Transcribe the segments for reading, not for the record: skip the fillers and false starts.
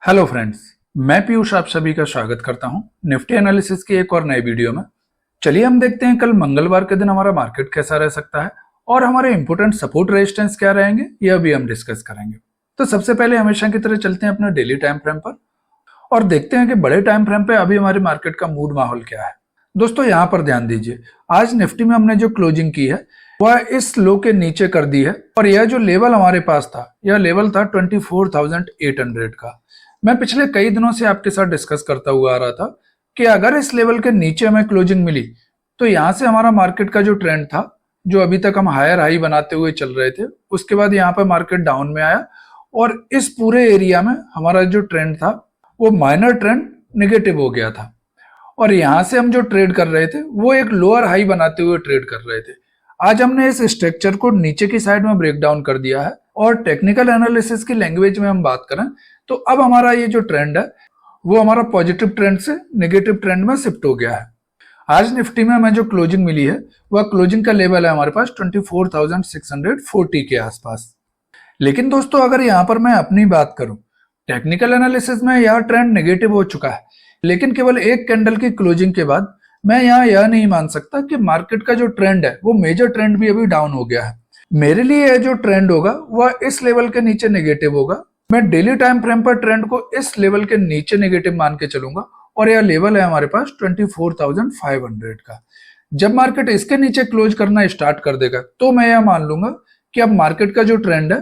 Hello friends, मैं पीयूष आप सभी का स्वागत करता हूं निफ्टी एनालिसिस की एक और नई वीडियो में। चलिए हम देखते हैं कल मंगलवार के दिन हमारा मार्केट कैसा रह सकता है और हमारे इंपोर्टेंट सपोर्ट रेजिस्टेंस क्या रहेंगे यह भी हम डिस्कस करेंगे। तो सबसे पहले हमेशा की तरह चलते हैं अपने डेली टाइम फ्रेम पर और देखते हैं कि बड़े टाइम फ्रेम पे अभी हमारे मार्केट का मूड माहौल क्या है। दोस्तों यहाँ पर ध्यान दीजिए, आज निफ्टी में हमने जो क्लोजिंग की है वह इस लो के नीचे कर दी है और यह जो लेवल हमारे पास था यह लेवल था 24,800 का। मैं पिछले कई दिनों से आपके साथ डिस्कस करता हुआ आ रहा था कि अगर इस लेवल के नीचे हमें क्लोजिंग मिली तो यहाँ से हमारा मार्केट का जो ट्रेंड था, जो अभी तक हम हायर हाई बनाते हुए चल रहे थे, उसके बाद यहाँ पे मार्केट डाउन में आया और इस पूरे एरिया में हमारा जो ट्रेंड था वो माइनर ट्रेंड नेगेटिव हो गया था और यहाँ से हम जो ट्रेड कर रहे थे वो एक लोअर हाई बनाते हुए ट्रेड कर रहे थे। आज हमने इस स्ट्रक्चर को नीचे की साइड में ब्रेक डाउन कर दिया है और टेक्निकल एनालिसिस की लैंग्वेज में हम बात करें तो अब हमारा ये जो ट्रेंड है वो हमारा पॉजिटिव ट्रेंड से नेगेटिव ट्रेंड में शिफ्ट हो गया है। आज निफ्टी में हमें जो क्लोजिंग मिली है वह क्लोजिंग का लेवल है हमारे पास 24,640 के आसपास। लेकिन दोस्तों अगर यहाँ पर मैं अपनी बात करूं, टेक्निकल एनालिसिस में यह ट्रेंड नेगेटिव हो चुका है, लेकिन केवल एक कैंडल की क्लोजिंग के बाद मैं यहाँ यह नहीं मान सकता कि मार्केट का जो ट्रेंड है वो मेजर ट्रेंड भी अभी डाउन हो गया है। मेरे लिए यह जो ट्रेंड होगा वह इस लेवल के नीचे नेगेटिव होगा। मैं डेली टाइम फ्रेम पर ट्रेंड को इस लेवल के नीचे नेगेटिव मान के चलूंगा और यह लेवल है हमारे पास 24,500 का। जब मार्केट इसके नीचे क्लोज करना स्टार्ट कर देगा तो मैं यह मान लूंगा कि अब मार्केट का जो ट्रेंड है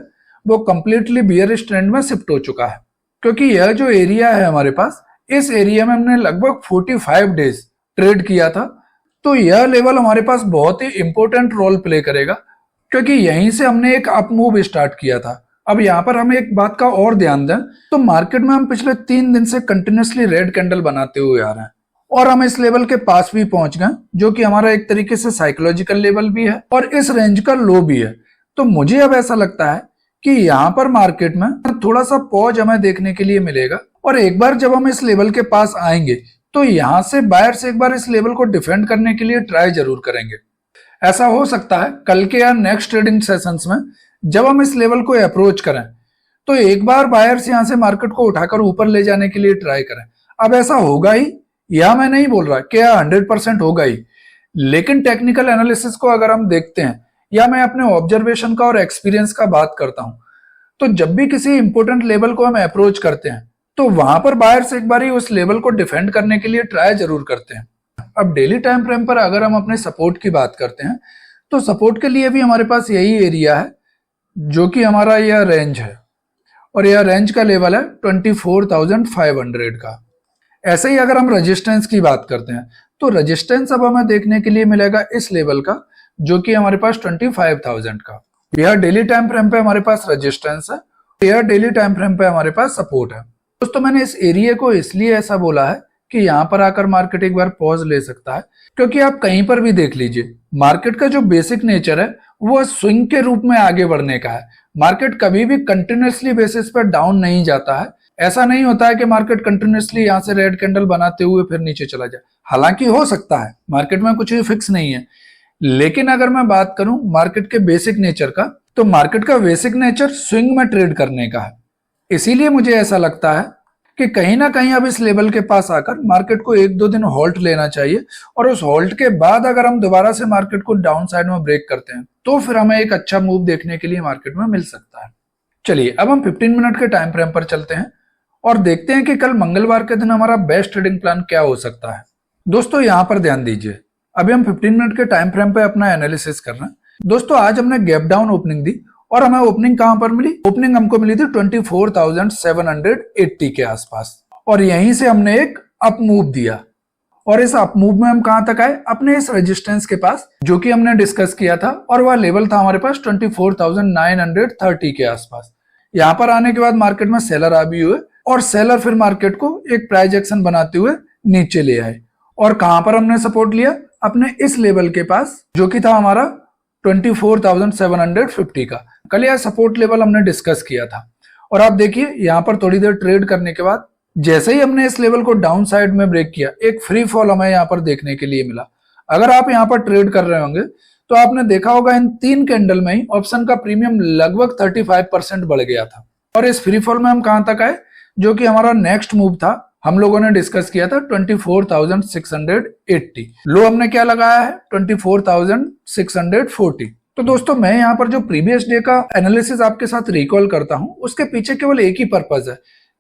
वो कंप्लीटली बियरिश ट्रेंड में शिफ्ट हो चुका है, क्योंकि यह जो एरिया है हमारे पास, इस एरिया में हमने लगभग 45 डेज ट्रेड किया था। तो यह लेवल हमारे पास बहुत ही इंपॉर्टेंट रोल प्ले करेगा, क्योंकि यहीं से हमने एक अप मूव स्टार्ट किया था। अब यहाँ पर हम एक बात का और ध्यान दें तो मार्केट में हम पिछले 3 दिन से कंटिन्यूसली रेड कैंडल बनाते हुए आ रहे हैं और हम इस लेवल के पास भी पहुंच गए, जो कि हमारा एक तरीके से साइकोलॉजिकल लेवल भी है और इस रेंज का लो भी है। तो मुझे अब ऐसा लगता है कि यहाँ पर मार्केट में थोड़ा सा पॉज हमें देखने के लिए मिलेगा और एक बार जब हम इस लेवल के पास आएंगे तो यहाँ से बायर्स एक बार इस लेवल को डिफेंड करने के लिए ट्राई जरूर करेंगे। ऐसा हो सकता है कल के या नेक्स्ट ट्रेडिंग सेशंस में जब हम इस लेवल को अप्रोच करें तो एक बार बायर्स यहां से मार्केट को उठाकर ऊपर ले जाने के लिए ट्राई करें। अब ऐसा होगा ही, या मैं नहीं बोल रहा कि 100% होगा ही, लेकिन टेक्निकल एनालिसिस को अगर हम देखते हैं या मैं अपने ऑब्जर्वेशन का और एक्सपीरियंस का बात करता हूं, तो जब भी किसी इंपोर्टेंट लेवल को हम अप्रोच करते हैं तो वहां पर बायर्स एक बार ही उस लेवल को डिफेंड करने के लिए ट्राई जरूर करते हैं। अब डेली टाइम फ्रेम पर अगर हम अपने सपोर्ट की बात करते हैं तो सपोर्ट के लिए भी हमारे पास यही एरिया है, जो कि हमारा यह रेंज है और यह रेंज का लेवल है 24,500 का। ऐसे ही अगर हम रेजिस्टेंस की बात करते हैं तो रेजिस्टेंस अब हमें देखने के लिए मिलेगा इस लेवल का, जो कि हमारे पास 25,000 का। यह डेली टाइम फ्रेम पे हमारे पास रेजिस्टेंस है, यह डेली टाइम फ्रेम पे हमारे पास सपोर्ट है। दोस्तों मैंने इस एरिया को इसलिए ऐसा बोला है कि यहाँ पर आकर मार्केट एक बार पॉज ले सकता है, क्योंकि आप कहीं पर भी देख लीजिए मार्केट का जो बेसिक नेचर है वो स्विंग के रूप में आगे बढ़ने का है। मार्केट कभी भी कंटिन्यूसली बेसिस पर डाउन नहीं जाता है। ऐसा नहीं होता है कि मार्केट कंटिन्यूसली यहाँ से रेड कैंडल बनाते हुए फिर नीचे चला जाए। हालांकि हो सकता है, मार्केट में कुछ भी फिक्स नहीं है, लेकिन अगर मैं बात करूं मार्केट के बेसिक नेचर का, तो मार्केट का बेसिक नेचर स्विंग में ट्रेड करने का है। इसीलिए मुझे ऐसा लगता है कि कहीं ना कहीं अब इस लेवल के पास आकर मार्केट को 1-2 दिन होल्ड लेना चाहिए और उस होल्ड के बाद अगर हम दोबारा से मार्केट को डाउन साइड में ब्रेक करते हैं तो फिर हमें एक अच्छा मूव देखने के लिए मार्केट में मिल सकता है। चलिए अब हम 15 मिनट के टाइम फ्रेम पर चलते हैं और देखते हैं कि कल मंगलवार के दिन हमारा बेस्ट ट्रेडिंग प्लान क्या हो सकता है। दोस्तों यहाँ पर ध्यान दीजिए, अभी हम 15 मिनट के टाइम फ्रेम पे अपना एनालिसिस कर रहे हैं। दोस्तों आज हमने गैप डाउन ओपनिंग दी और हमें ओपनिंग कहां पर मिली? ओपनिंग हमको मिली थी 24,780 के आसपास और यहीं से हमने एक अप मूव दिया और इस अप मूव में हम कहां तक आए? अपने इस रेजिस्टेंस के पास, जो कि हमने डिस्कस किया था और वह लेवल था हमारे पास 24,930 के आसपास। यहां पर आने के बाद मार्केट में सेलर आ भी हुए और सेलर फिर मार्केट को एक प्राइस एक्शन बनाते हुए नीचे ले आए और कहां पर हमने सपोर्ट लिया? अपने इस लेवल के पास, जो कि था हमारा 24,750 का। कल यह सपोर्ट लेवल हमने डिस्कस किया था और आप देखिए यहाँ पर थोड़ी देर ट्रेड करने के बाद जैसे ही हमने इस लेवल को डाउन साइड में ब्रेक किया, एक फ्री फॉल हमें यहाँ पर देखने के लिए मिला। अगर आप यहाँ पर ट्रेड कर रहे होंगे तो आपने देखा होगा इन 3 कैंडल में ही ऑप्शन का प्रीमियम लगभग 35% बढ़ गया था और इस फ्री फॉल में हम कहां तक आए? जो कि हमारा नेक्स्ट मूव था, हम लोगों ने डिस्कस किया था 24,680। लो हमने क्या लगाया है 24,640। तो दोस्तों मैं यहाँ पर जो प्रीवियस डे का एनालिसिस आपके साथ रिकॉल करता हूँ, उसके पीछे केवल एक ही पर्पज है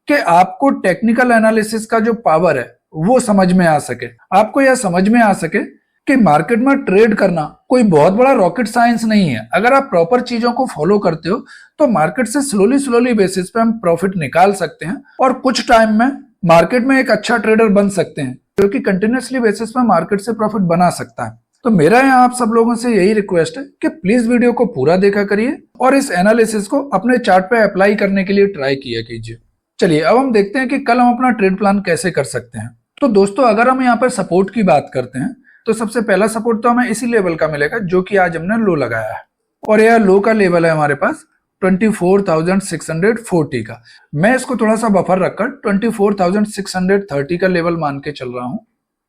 कि आपको टेक्निकल एनालिसिस का जो पावर है वो समझ में आ सके। आपको यह समझ में आ सके कि मार्केट में ट्रेड करना कोई बहुत बड़ा रॉकेट साइंस नहीं है। अगर आप प्रॉपर चीजों को फॉलो करते हो तो मार्केट से स्लोली बेसिस पे हम प्रॉफिट निकाल सकते हैं और कुछ टाइम में मार्केट में एक अच्छा ट्रेडर बन सकते हैं, जो कि कंटिन्यूसली बेसिस पे मार्केट से प्रॉफिट बना सकता है। तो मेरा यहाँ आप सब लोगों से यही रिक्वेस्ट है कि प्लीज वीडियो को पूरा देखा करिए और इस एनालिसिस को अपने चार्ट पे अप्लाई करने के लिए ट्राई किया कीजिए। चलिए अब हम देखते हैं कि कल हम अपना ट्रेड प्लान कैसे कर सकते हैं। तो दोस्तों अगर हम यहाँ पर सपोर्ट की बात करते हैं तो सबसे पहला सपोर्ट तो हमें इसी लेवल का मिलेगा जो कि आज हमने लो लगाया है, और यह लो का लेवल है हमारे पास 24,640 का। मैं इसको थोड़ा सा बफर रखकर 24,630 का लेवल मान के चल रहा हूं।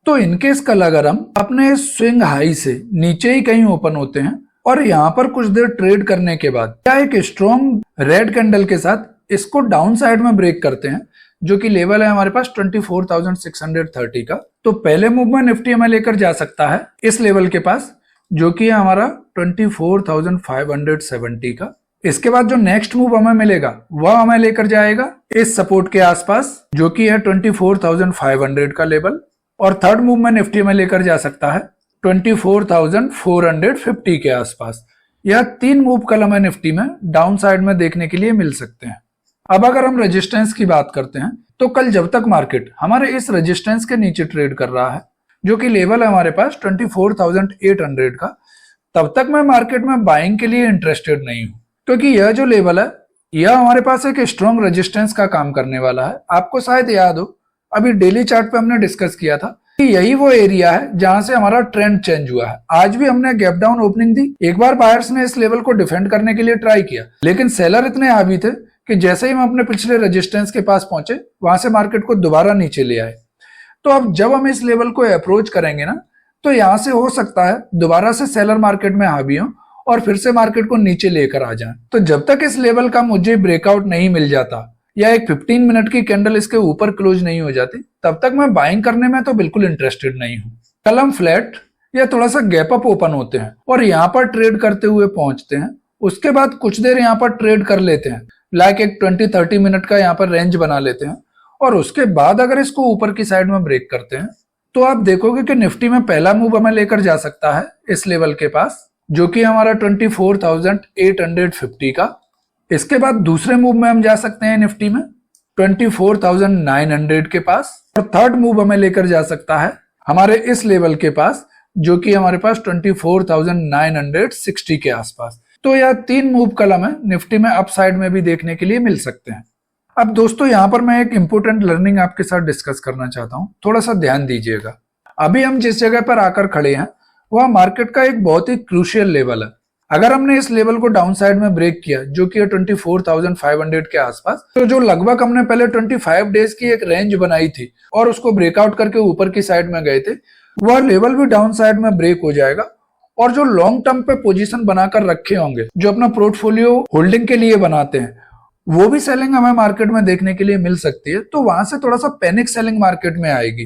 तो इनकेस कल अगर हम अपने स्विंग हाई से नीचे ही कहीं ओपन होते हैं और यहाँ पर कुछ देर ट्रेड करने के बाद क्या एक स्ट्रॉन्ग रेड कैंडल के साथ इसको डाउन साइड में ब्रेक करते हैं, जो कि लेवल है हमारे पास 24,630 का, तो पहले मूव में निफ्टी हमें लेकर जा सकता है इस लेवल के पास, जो कि है हमारा 24,570 का। इसके बाद जो नेक्स्ट मूव हमें मिलेगा वह हमें लेकर जाएगा इस सपोर्ट के आसपास, जो कि है 24,500 का लेवल, और थर्ड मूव में निफ्टी में लेकर जा सकता है 24,450 के आसपास। यह तीन मूव कल हमें निफ्टी में डाउन साइड में देखने के लिए मिल सकते हैं। अब अगर हम रेजिस्टेंस की बात करते हैं तो कल जब तक मार्केट हमारे इस रेजिस्टेंस के नीचे ट्रेड कर रहा है, जो कि लेवल है हमारे पास 24,800 का, तब तक मैं मार्केट में बाइंग के लिए इंटरेस्टेड नहीं हूं, क्योंकि यह जो लेवल है यह हमारे पास एक स्ट्रॉन्ग रेजिस्टेंस का काम करने वाला है। आपको शायद याद हो अभी डेली चार्ट पे हमने डिस्कस किया था कि यही वो एरिया है जहां से हमारा ट्रेंड चेंज हुआ है। आज भी हमने गैप डाउन ओपनिंग दी, एक बार बायर्स ने इस लेवल को डिफेंड करने के लिए ट्राई किया, लेकिन सेलर इतने हावी थे कि जैसे ही हम अपने पिछले रेजिस्टेंस के पास पहुंचे वहां से मार्केट को दोबारा नीचे ले आए। तो अब जब हम इस लेवल को अप्रोच करेंगे ना, तो यहां से हो सकता है दोबारा से सेलर मार्केट में हावी हो और फिर से मार्केट को नीचे लेकर आ जाए। तो जब तक इस लेवल का मुझे ब्रेकआउट नहीं मिल जाता या एक 15 मिनट की कैंडल इसके ऊपर क्लोज नहीं हो जाती, तब तक मैं बाइंग करने में तो बिल्कुल इंटरेस्टेड नहीं हूं। कल हम फ्लैट या थोड़ा सा गैप अप ओपन होते हैं और यहाँ पर ट्रेड करते हुए पहुंचते हैं, उसके बाद कुछ देर यहाँ पर ट्रेड कर लेते हैं, लाइक एक 20-30 मिनट का यहाँ पर रेंज बना लेते हैं, और उसके बाद अगर इसको ऊपर की साइड में ब्रेक करते हैं तो आप देखोगे कि निफ्टी में पहला मूव हमें लेकर जा सकता है इस लेवल के पास, जो कि हमारा 24,850 का। इसके बाद दूसरे मूव में हम जा सकते हैं निफ्टी में 24,900 के पास, और थर्ड मूव हमें लेकर जा सकता है हमारे इस लेवल के पास, जो कि हमारे पास 24,960 के आसपास। तो यह तीन मूव कल हमें निफ्टी में अपसाइड में भी देखने के लिए मिल सकते हैं। अब दोस्तों यहाँ पर मैं एक इंपॉर्टेंट लर्निंग आपके साथ डिस्कस करना चाहता हूँ, थोड़ा सा ध्यान दीजिएगा। अभी हम जिस जगह पर आकर खड़े हैं वह मार्केट का एक बहुत ही क्रूशियल लेवल है। अगर हमने इस लेवल को डाउन साइड में ब्रेक किया, जो कि 24,500 के आसपास, तो जो लगभग हमने पहले 25 डेज की एक रेंज बनाई थी और उसको ब्रेकआउट करके ऊपर की साइड में गए थे, वह लेवल भी डाउन साइड में ब्रेक हो जाएगा। और जो लॉन्ग टर्म पे पोजीशन बनाकर रखे होंगे, जो अपना पोर्टफोलियो होल्डिंग के लिए बनाते हैं, वो भी सेलिंग हमें मार्केट में देखने के लिए मिल सकती है। तो वहां से थोड़ा सा पैनिक सेलिंग मार्केट में आएगी।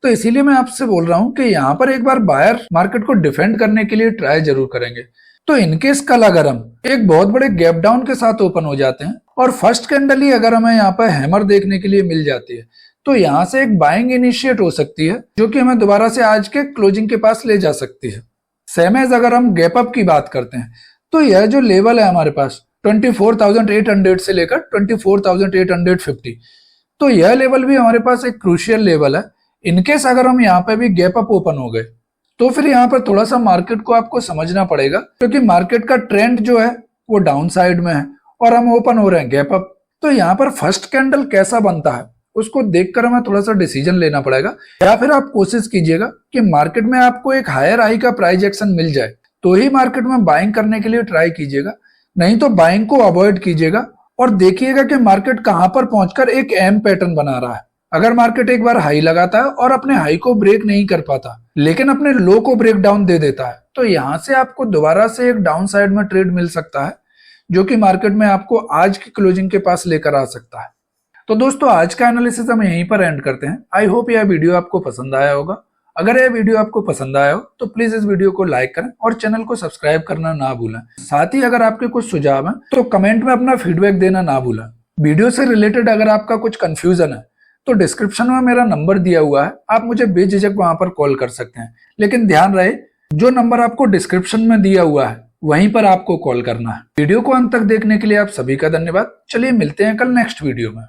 तो इसीलिए मैं आपसे बोल रहा हूं कि यहाँ पर एक बार बायर मार्केट को डिफेंड करने के लिए ट्राई जरूर करेंगे। तो इनकेस कल अगर हम एक बहुत बड़े गैप डाउन के साथ ओपन हो जाते हैं और फर्स्ट कैंडल ही अगर हमें यहाँ पर हैमर देखने के लिए मिल जाती है, तो यहाँ से एक बाइंग इनिशिएट हो सकती है, जो कि हमें दोबारा से आज के क्लोजिंग के पास ले जा सकती है। सेम एज अगर हम गैप अप की बात करते हैं, तो यह जो लेवल है हमारे पास 24,800 से लेकर 24,850, तो यह लेवल भी हमारे पास एक क्रूशियल लेवल है। इनकेस अगर हम यहाँ पे भी गैप अप ओपन हो गए, तो फिर यहाँ पर थोड़ा सा मार्केट को आपको समझना पड़ेगा, क्योंकि मार्केट का ट्रेंड जो है वो डाउन साइड में है और हम ओपन हो रहे हैं गैप अप। तो यहाँ पर फर्स्ट कैंडल कैसा बनता है उसको देखकर हमें थोड़ा सा डिसीजन लेना पड़ेगा, या फिर आप कोशिश कीजिएगा कि मार्केट में आपको एक हायर हाई का प्राइस एक्शन मिल जाए तो ही मार्केट में बाइंग करने के लिए ट्राई कीजिएगा, नहीं तो बाइंग को अवॉइड कीजिएगा और देखिएगा कि मार्केट कहां पर पहुंचकर एक एम पैटर्न बना रहा है। अगर मार्केट एक बार हाई लगाता है और अपने हाई को ब्रेक नहीं कर पाता, लेकिन अपने लो को ब्रेक डाउन दे देता है, तो यहां से आपको दोबारा से एक डाउन साइड में ट्रेड मिल सकता है, जो कि मार्केट में आपको आज की क्लोजिंग के पास लेकर आ सकता है। तो दोस्तों आज का एनालिसिस हम यहीं पर एंड करते हैं। आई होप यह वीडियो आपको पसंद आया होगा। अगर यह वीडियो आपको पसंद आया हो तो प्लीज इस वीडियो को लाइक करें और चैनल को सब्सक्राइब करना ना भूलें। साथ ही अगर आपके कुछ सुझाव हैं तो कमेंट में अपना फीडबैक देना ना भूलें। वीडियो से रिलेटेड अगर आपका कुछ कंफ्यूजन है तो डिस्क्रिप्शन में मेरा नंबर दिया हुआ है, आप मुझे बेझिझक वहां पर कॉल कर सकते हैं। लेकिन ध्यान रहे, जो नंबर आपको डिस्क्रिप्शन में दिया हुआ है वहीं पर आपको कॉल करना है। वीडियो को अंत तक देखने के लिए आप सभी का धन्यवाद। चलिए मिलते हैं कल नेक्स्ट वीडियो में।